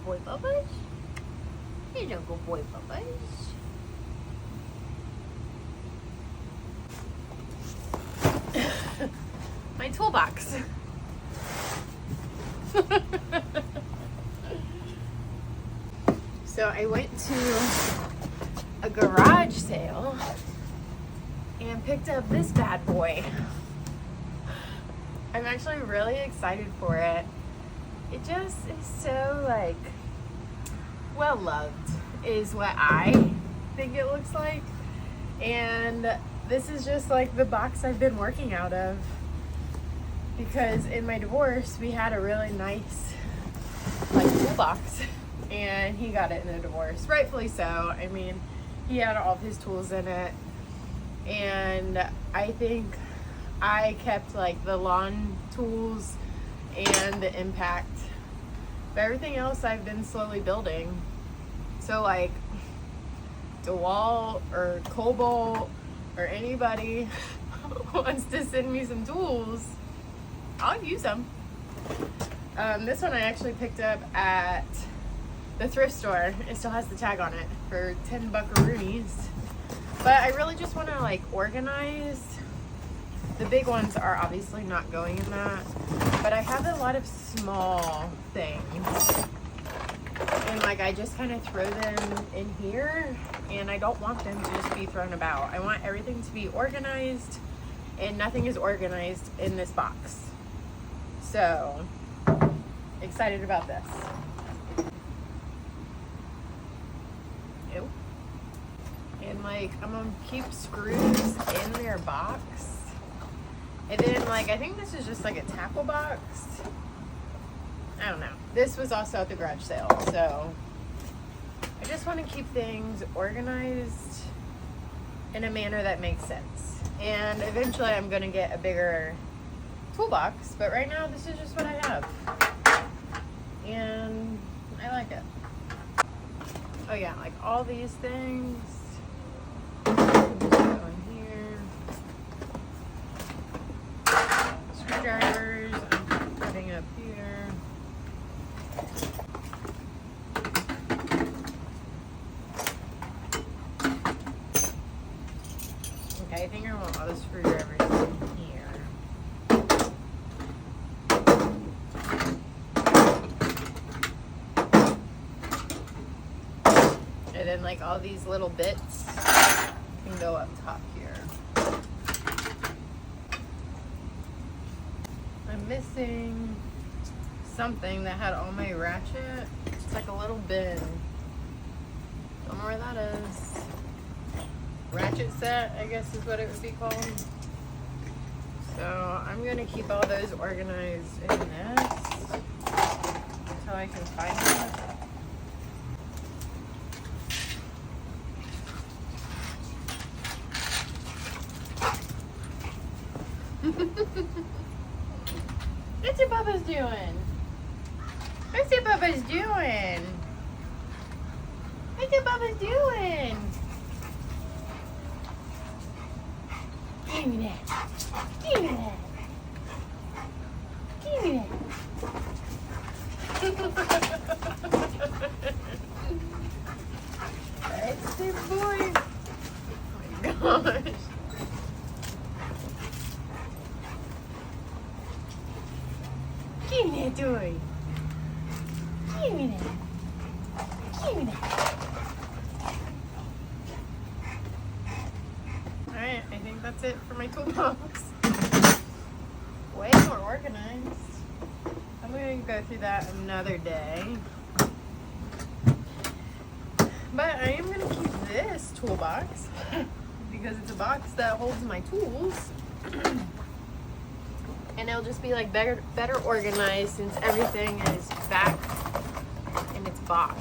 boy, Bubba's. He's a good boy, Bubba's. My toolbox. So I went to a garage sale and picked up this bad boy. I'm actually really excited for it. It just is so like well loved is what I think it looks like. And this is just like the box I've been working out of, because in my divorce we had a really nice like toolbox and he got it in a divorce, rightfully so. I mean, he had all of his tools in it, and I think I kept like the lawn tools and the impact, but everything else I've been slowly building. So like DeWalt or Cobalt or anybody wants to send me some tools, I'll use them. This one I actually picked up at the thrift store. It still has the tag on it for 10 buckaroonies. But I really just want to like organize. The big ones are obviously not going in that, but I have a lot of small things. And like I just kind of throw them in here, and I don't want them to just be thrown about. I want everything to be organized, and nothing is organized in this box. So excited about this. Ew. And like I'm gonna keep screws in their box. And then like I think this is just like a tackle box. I don't know. This was also at the garage sale, so I just want to keep things organized in a manner that makes sense. And eventually I'm going to get a bigger toolbox, but right now this is just what I have. And I like it. Oh yeah, like all these things. Just go in here. Screwdrivers, I'm putting up here. Okay, I think I want all the screwdrivers in here. And then like all these little bits can go up top here. I'm missing something that had all my ratchet. It's like a little bin. Don't know where that is. Ratchet set, I guess is what it would be called. So I'm gonna keep all those organized in this until I can find it. What's your Bubba's doing? What's your Bubba's doing? What's your Bubba's doing? Give me that. Give me that. Give me that. That's the boy. Oh my gosh. Give me that toy. Give me that. Give me that. Alright, I think that's it for my toolbox. Way more organized. I'm going to go through that another day. But I am going to keep this toolbox because it's a box that holds my tools. And it'll just be like better organized since everything is back in its box.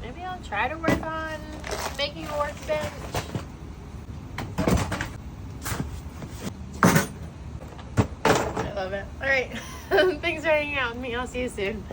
Maybe I'll try to work on making a workbench. I love it. All right, thanks for hanging out with me. I'll see you soon.